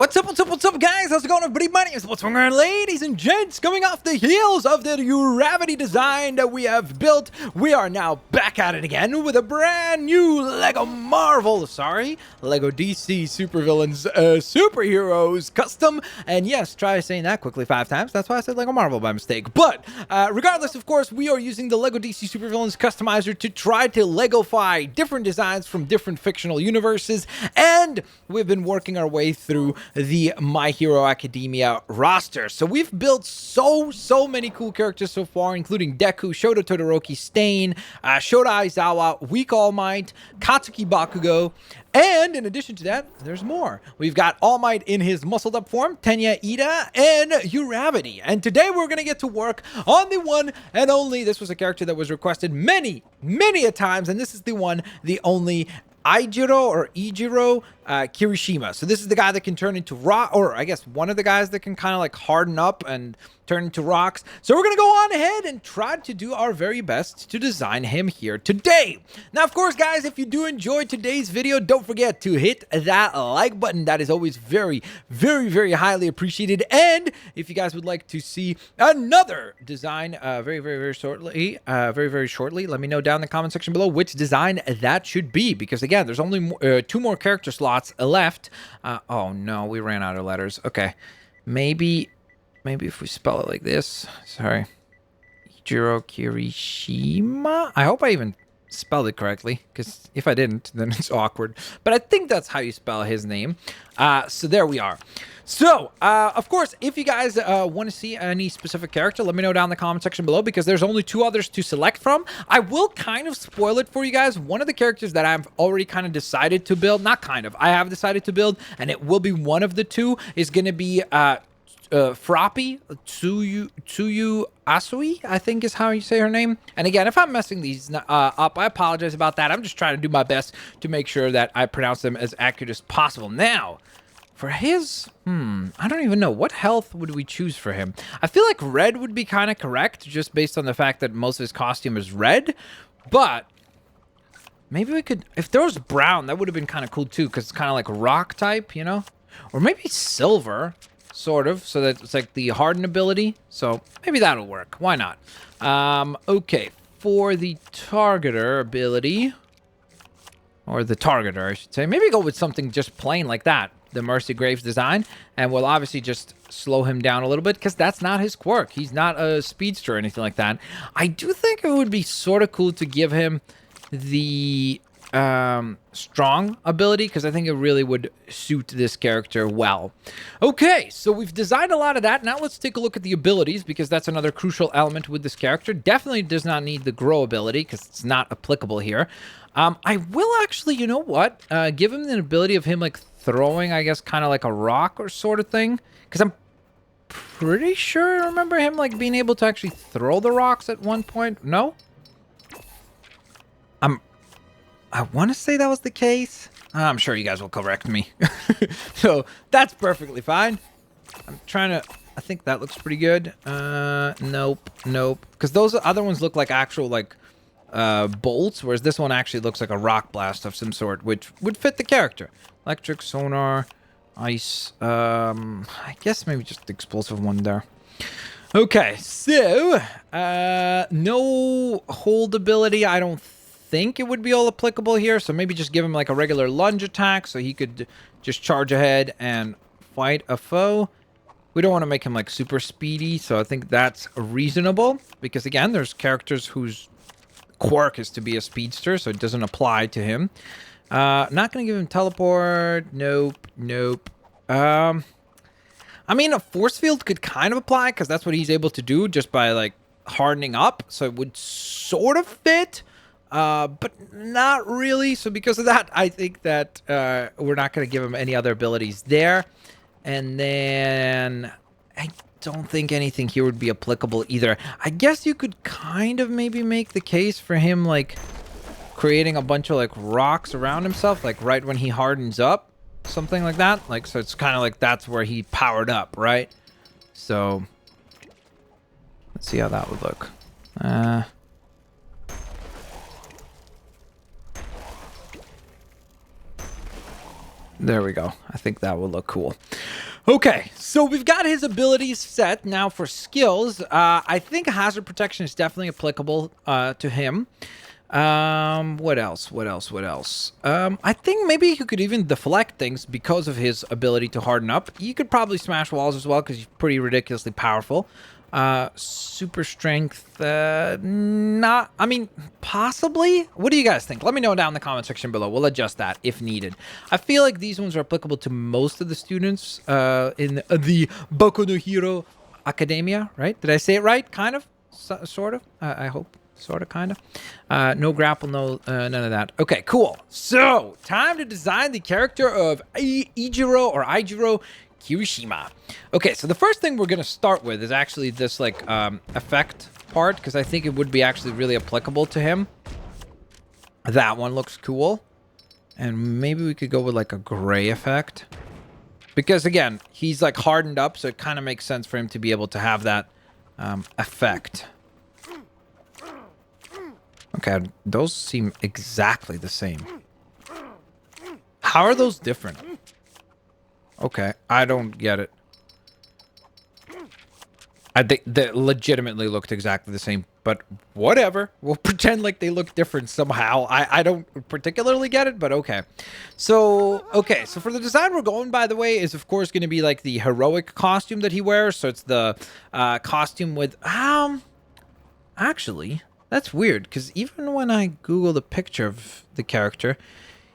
What's up, guys? How's it going, everybody? My name is Blitzwinger, and ladies and gents, coming off the heels of the gravity design that we have built, we are now back at it again with a brand new Lego Lego DC Supervillains Superheroes Custom. And yes, try saying that quickly 5 times. That's why I said Lego Marvel by mistake. But regardless, of course, we are using the Lego DC Supervillains Customizer to try to Legofy different designs from different fictional universes, and we've been working our way through the My Hero Academia roster. So we've built so many cool characters so far, including Deku, Shota Todoroki, Stain, Shota Aizawa, Weak All Might, Katsuki Bakugo, and in addition to that, there's more. We've got All Might in his muscled up form, Tenya Ida, and Uravity. And today we're going to get to work on the one and only, this was a character that was requested many a times, and this is the one, the only Ijiro Kirishima. So this is the guy that can turn into rock, or I guess one of the guys that can kind of like harden up and turn into rocks. So we're going to go on ahead and try to do our very best to design him here today. Now, of course, guys, if you do enjoy today's video, don't forget to hit that like button. That is always very highly appreciated. And if you guys would like to see another design very shortly, let me know down in the comment section below which design that should be, because again, there's only 2 more character slots left. Oh no, we ran out of letters. Okay, maybe if we spell it like this. Sorry. Ijiro Kirishima? I hope I even spelled it correctly, because if I didn't, then it's awkward. But I think that's how you spell his name. So there we are. So, of course, if you guys want to see any specific character, let me know down in the comment section below, because there's only 2 others to select from. I will kind of spoil it for you guys. One of the characters that I've already kind of decided to build, I have decided to build, and it will be one of the 2, is going to be Froppy Tsuyu Asui, I think is how you say her name. And again, if I'm messing these up, I apologize about that. I'm just trying to do my best to make sure that I pronounce them as accurate as possible. Now, for his, I don't even know. What health would we choose for him? I feel like red would be kind of correct, just based on the fact that most of his costume is red. But maybe we could, if there was brown, that would have been kind of cool too, because it's kind of like rock type, you know? Or maybe silver. Sort of, so that it's like the harden ability. So maybe that'll work. Why not? Okay, for the targeter ability, or the targeter, I should say, maybe go with something just plain like that, the Mercy Graves design, and we'll obviously just slow him down a little bit, because that's not his quirk. He's not a speedster or anything like that. I do think it would be sort of cool to give him the strong ability, because I think it really would suit this character well. Okay, so we've designed a lot of that. Now let's take a look at the abilities, because that's another crucial element with this character. Definitely does not need the grow ability, because it's not applicable here. I will actually, you know what, give him the ability of him like throwing, I guess, kind of like a rock or sort of thing, because I'm pretty sure I remember him like being able to actually throw the rocks at one point. No? I want to say that was the case. I'm sure you guys will correct me. So that's perfectly fine. I'm trying to, I think that looks pretty good. Nope. Because those other ones look like actual like bolts, whereas this one actually looks like a rock blast of some sort, which would fit the character. Electric, sonar, ice. I guess maybe just the explosive one there. Okay, so no hold ability, I don't think it would be all applicable here, so maybe just give him like a regular lunge attack so he could just charge ahead and fight a foe. We don't want to make him like super speedy, so I think that's reasonable, because again, there's characters whose quirk is to be a speedster, so it doesn't apply to him. Not gonna give him teleport. Nope. I mean, a force field could kind of apply, because that's what he's able to do just by like hardening up, so it would sort of fit. But not really. So because of that, I think that we're not going to give him any other abilities there. And then I don't think anything here would be applicable either. I guess you could kind of maybe make the case for him like creating a bunch of like rocks around himself, like right when he hardens up, something like that. Like, so it's kind of like that's where he powered up, right? So let's see how that would look. There we go. I think that will look cool. Okay, so we've got his abilities set. Now for skills, I think hazard protection is definitely applicable to him. What else? What else? What else? I think maybe he could even deflect things because of his ability to harden up. He could probably smash walls as well because he's pretty ridiculously powerful. Super strength, not, I mean, possibly. What do you guys think? Let me know down in the comment section below. We'll adjust that if needed. I feel like these ones are applicable to most of the students in the Boku no Hero Academia, right? Did I say it right? Kind of? Sort of? I hope. Sort of, kind of. No grapple, no, none of that. Okay, cool. So, time to design the character of Eijiro Kirishima. Okay, so the first thing we're going to start with is actually this, like, effect part, because I think it would be actually really applicable to him. That one looks cool. And maybe we could go with, like, a gray effect. Because, again, he's, like, hardened up, so it kind of makes sense for him to be able to have that effect. Okay, those seem exactly the same. How are those different? Okay, I don't get it. I think they legitimately looked exactly the same, but whatever. We'll pretend like they look different somehow. I don't particularly get it, but okay. So for the design we're going, by the way, is of course going to be like the heroic costume that he wears. So it's the costume with... Actually... That's weird, because even when I Googled a picture of the character,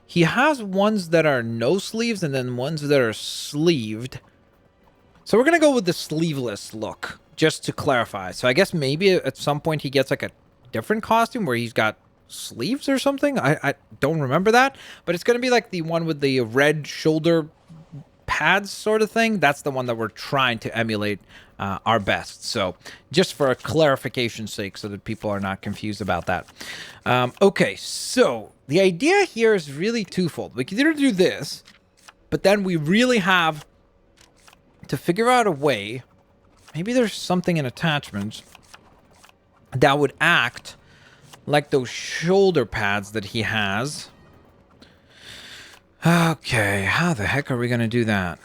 he has ones that are no sleeves and then ones that are sleeved. So we're going to go with the sleeveless look, just to clarify. So I guess maybe at some point he gets like a different costume where he's got sleeves or something. I don't remember that, but it's going to be like the one with the red shoulder pads sort of thing. That's the one that we're trying to emulate our best. So just for a clarification's sake, so that people are not confused about that. Okay, so the idea here is really twofold. We can either do this, but then we really have to figure out a way. Maybe there's something in attachments that would act like those shoulder pads that he has. Okay, how the heck are we going to do that?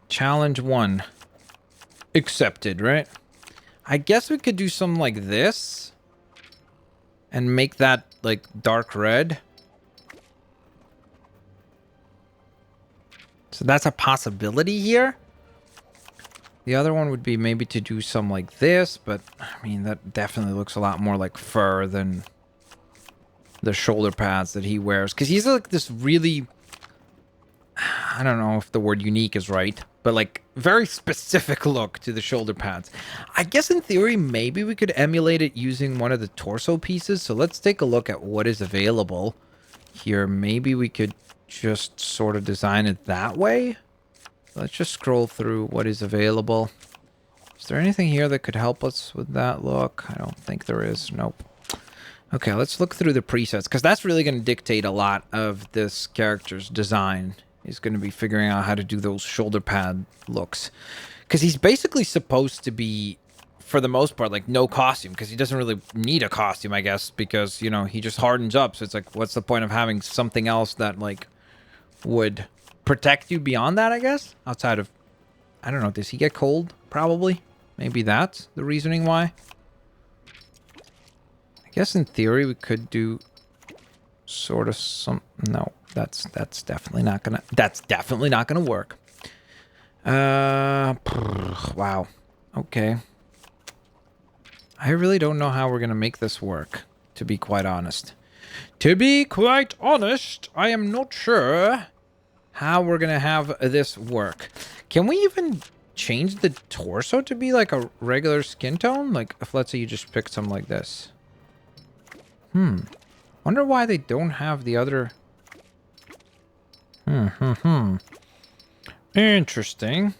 Challenge 1. Accepted, right? I guess we could do something like this. And make that, like, dark red. So that's a possibility here. The other one would be maybe to do something like this. But, I mean, that definitely looks a lot more like fur than the shoulder pads that he wears. Because he's like this really... I don't know if the word unique is right, but like very specific look to the shoulder pads. I guess in theory, maybe we could emulate it using one of the torso pieces. So let's take a look at what is available here. Maybe we could just sort of design it that way. Let's just scroll through what is available. Is there anything here that could help us with that look? I don't think there is. Nope. Okay, let's look through the presets, because that's really going to dictate a lot of this character's design. He's going to be figuring out how to do those shoulder pad looks. Because he's basically supposed to be, for the most part, like no costume. Because he doesn't really need a costume, I guess. Because, you know, he just hardens up. So it's like, what's the point of having something else that, like, would protect you beyond that, I guess? Outside of, I don't know, does he get cold? Probably. Maybe that's the reasoning why. I guess in theory we could do sort of some... No. That's definitely not gonna work. Wow. Okay. I really don't know how we're gonna make this work, to be quite honest. To be quite honest, I am not sure how we're gonna have this work. Can we even change the torso to be like a regular skin tone? Like, if let's say you just pick something like this. Wonder why they don't have the other... Interesting.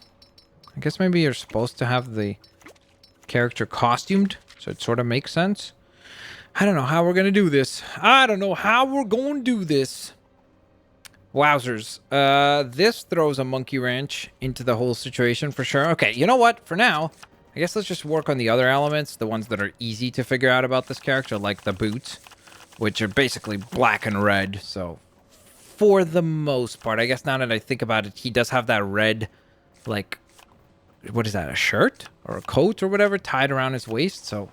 I guess maybe you're supposed to have the character costumed, so it sort of makes sense. I don't know how we're gonna do this. Wowzers. This throws a monkey wrench into the whole situation for sure. Okay, you know what? For now, I guess let's just work on the other elements, the ones that are easy to figure out about this character, like the boots, which are basically black and red, so... For the most part, I guess now that I think about it, he does have that red like, what is that, a shirt or a coat or whatever tied around his waist. So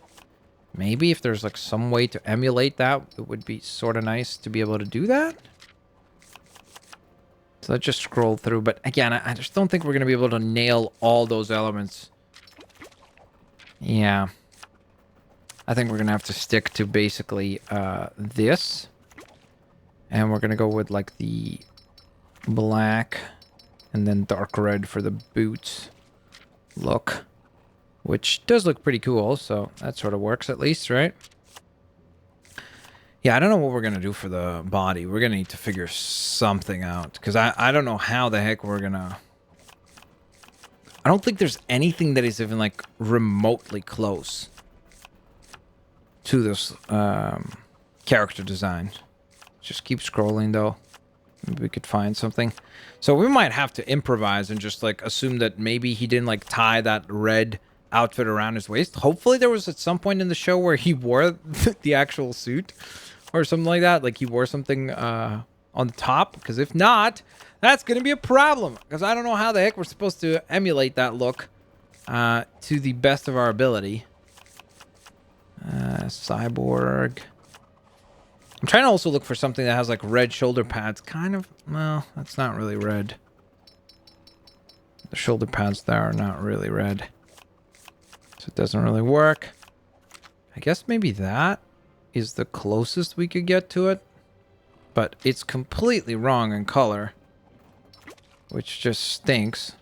maybe if there's like some way to emulate that, it would be sort of nice to be able to do that. So let's just scroll through. But again, I just don't think we're going to be able to nail all those elements. Yeah. I think we're going to have to stick to basically this. And we're going to go with like the black and then dark red for the boots look. Which does look pretty cool, so that sort of works at least, right? Yeah, I don't know what we're going to do for the body. We're going to need to figure something out. Because I don't know how the heck we're going to... I don't think there's anything that is even, like, remotely close to this character design. Just keep scrolling, though. Maybe we could find something. So we might have to improvise and just, like, assume that maybe he didn't, like, tie that red outfit around his waist. Hopefully there was at some point in the show where he wore the actual suit. Or something like that. Like he wore something on the top. Because if not, that's going to be a problem. Because I don't know how the heck we're supposed to emulate that look to the best of our ability. Cyborg. I'm trying to also look for something that has like red shoulder pads. Kind of. Well, that's not really red. The shoulder pads there are not really red. So it doesn't really work. I guess maybe that is the closest we could get to it, but it's completely wrong in color, which just stinks.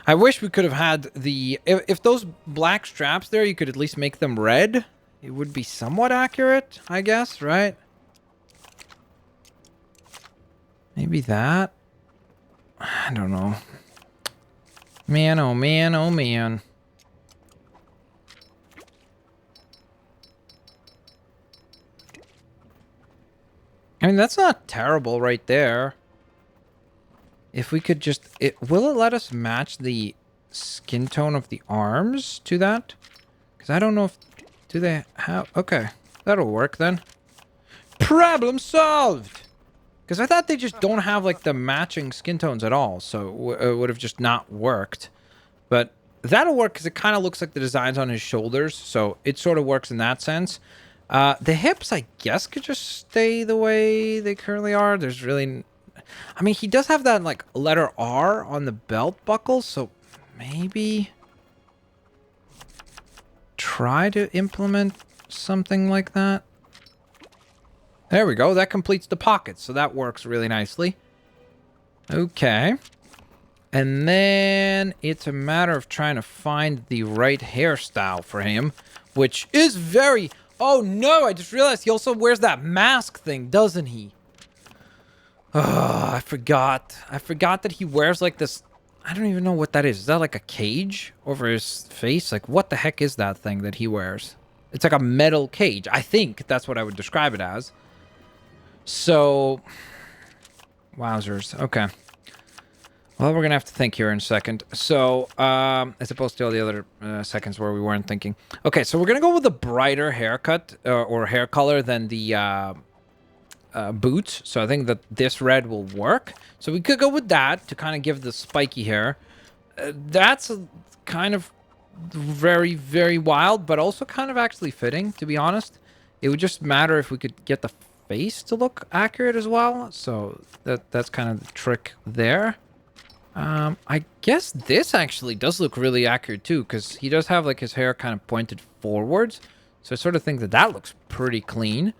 I wish we could have had the... If those black straps there, you could at least make them red. It would be somewhat accurate, I guess, right? Maybe that? I don't know. Man, oh man, oh man. I mean, that's not terrible right there. If we could just... will it let us match the skin tone of the arms to that? Because I don't know if... Do they have... Okay. That'll work then. Problem solved! Because I thought they just don't have, like, the matching skin tones at all. So it would have just not worked. But that'll work because it kind of looks like the designs on his shoulders. So it sort of works in that sense. The hips, I guess, could just stay the way they currently are. There's really... I mean, he does have that, like, letter R on the belt buckle, so maybe try to implement something like that. There we go. That completes the pockets, so that works really nicely. Okay. And then it's a matter of trying to find the right hairstyle for him, which is very... Oh no, I just realized he also wears that mask thing, doesn't he? Oh, I forgot. I forgot that he wears like this... I don't even know what that is. Is that like a cage over his face? Like, what the heck is that thing that he wears? It's like a metal cage. I think that's what I would describe it as. So... Wowzers. Okay. Well, we're going to have to think here in a second. So, as opposed to all the other seconds where we weren't thinking. Okay, so we're going to go with a brighter haircut or hair color than the boots. So I think that this red will work. So we could go with that to kind of give the spiky hair. That's kind of very, very wild, but also kind of actually fitting, to be honest. It would just matter if we could get the face to look accurate as well. So that's kind of the trick there. I guess this actually does look really accurate too, because he does have like his hair kind of pointed forwards. So I sort of think that that looks pretty clean.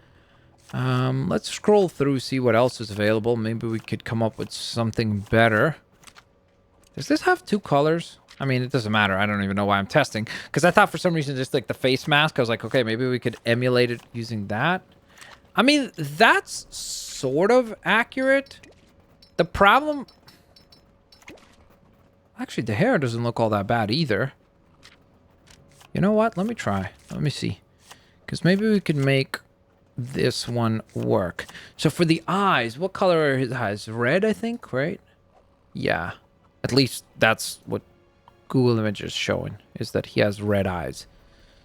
Let's scroll through, see what else is available. Maybe we could come up with something better. Does this have two colors? I mean, it doesn't matter. I don't even know why I'm testing. Because I thought for some reason just like the face mask, I was like, okay, maybe we could emulate it using that. I mean, that's sort of accurate. The problem... Actually, the hair doesn't look all that bad either. You know what? Let me try. Let me see. Because maybe we could make this one work. So for the eyes, what color are his eyes? Red, I think, right? Yeah. At least that's what Google Images is showing, is that he has red eyes.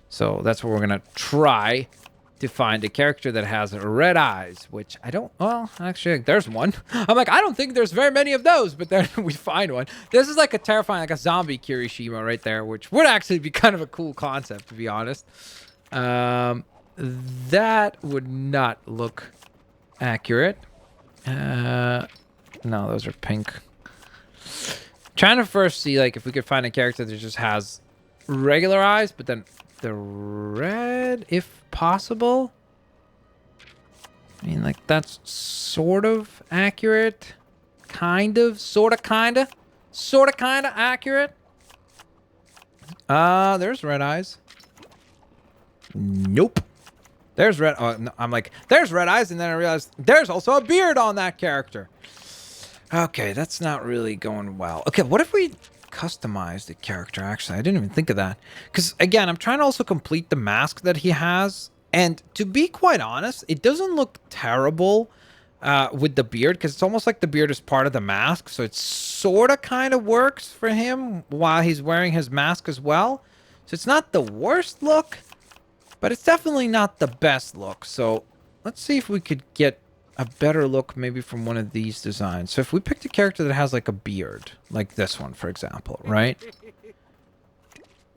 So that's what we're going to try to find a character that has red eyes, which I don't, well, actually, there's one. I'm like, I don't think there's very many of those, but then we find one. This is like a terrifying, like a zombie Kirishima right there, which would actually be kind of a cool concept, to be honest. That would not look accurate. No, those are pink. Trying to first see, like, if we could find a character that just has regular eyes, but then the red, if possible. I mean, like, that's sort of accurate. Kind of, sort of, kind of. Sort of, kind of accurate. There's red eyes. Nope. There's red. Oh, no, I'm like, there's red eyes, and then I realized there's also a beard on that character. Okay, that's not really going well. Okay, what if we customize the character? Actually, I didn't even think of that. Because, again, I'm trying to also complete the mask that he has. And to be quite honest, it doesn't look terrible with the beard. Because it's almost like the beard is part of the mask. So it sort of kind of works for him while he's wearing his mask as well. So it's not the worst look. But it's definitely not the best look. So let's see if we could get a better look maybe from one of these designs. So if we picked a character that has like a beard, like this one, for example, right?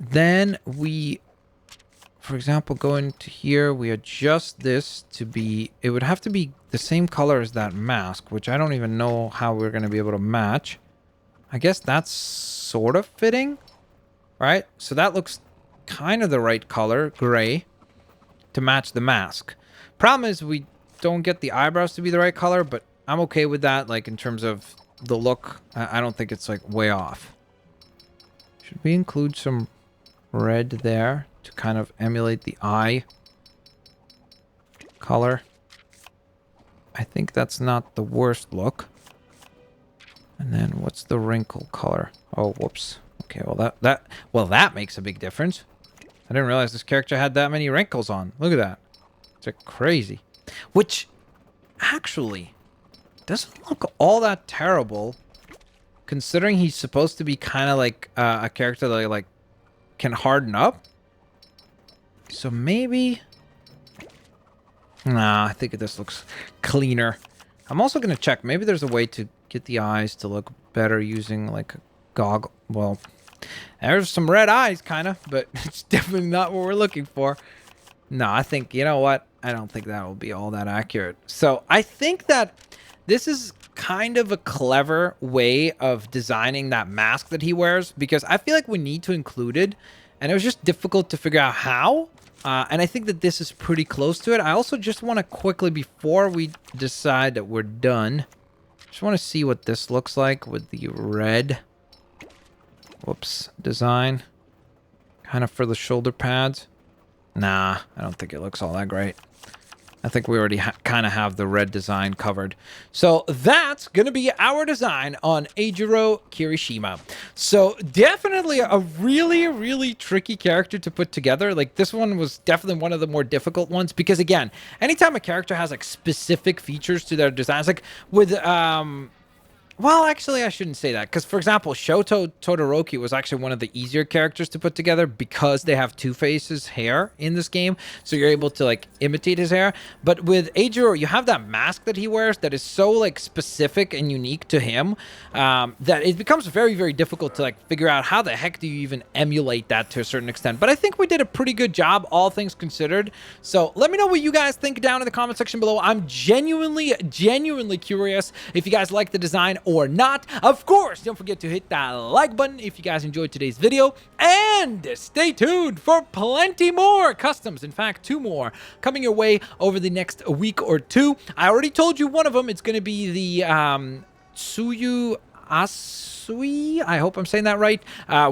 Then we, for example, go into here, we adjust this to be, it would have to be the same color as that mask, which I don't even know how we're going to be able to match. I guess that's sort of fitting, right? So that looks kind of the right color, gray, to match the mask. Problem is we don't get the eyebrows to be the right color, but I'm okay with that, like in terms of the look. I don't think it's like way off. Should we include some red there to kind of emulate the eye color? I think that's not the worst look. And then what's the wrinkle color? Oh, whoops. Okay, well that makes a big difference. I didn't realize this character had that many wrinkles on. Look at that. It's like crazy. Which, actually, doesn't look all that terrible, considering he's supposed to be kind of like a character that like can harden up. So maybe, nah, I think this looks cleaner. I'm also gonna check. Maybe there's a way to get the eyes to look better using like a goggle. Well, there's some red eyes, kind of, but it's definitely not what we're looking for. No, I think, you know what? I don't think that will be all that accurate. So I think that this is kind of a clever way of designing that mask that he wears, because I feel like we need to include it, and it was just difficult to figure out how. And I think that this is pretty close to it. I also just want to quickly, before we decide that we're done, just want to see what this looks like with the red, whoops, design, kind of for the shoulder pads. Nah, I don't think it looks all that great. I think we already kind of have the red design covered. So that's going to be our design on Eijiro Kirishima. So definitely a really, really tricky character to put together. Like, this one was definitely one of the more difficult ones because, again, anytime a character has like specific features to their designs, like with well, actually, I shouldn't say that, because, for example, Shoto Todoroki was actually one of the easier characters to put together because they have Two-Face's hair in this game, so you're able to, like, imitate his hair. But with Eijiro, you have that mask that he wears that is so, like, specific and unique to him that it becomes very, very difficult to, like, figure out how the heck do you even emulate that to a certain extent. But I think we did a pretty good job, all things considered. So let me know what you guys think down in the comment section below. I'm genuinely curious if you guys like the design or not. Of course, don't forget to hit that like button if you guys enjoyed today's video, and stay tuned for plenty more customs. In fact, 2 more coming your way over the next week or 2. I already told you one of them. It's going to be the Tsuyu Asui, I hope I'm saying that right,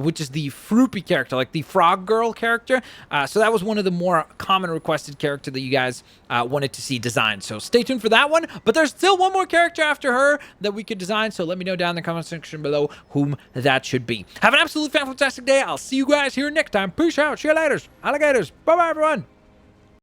which is the Fruppy character, like the frog girl character. So that was one of the more common requested character that you guys wanted to see designed. So stay tuned for that one. But there's still one more character after her that we could design. So let me know down in the comment section below whom that should be. Have an absolutely fantastic day. I'll see you guys here next time. Peace out. See you later. Alligators. Bye-bye, everyone.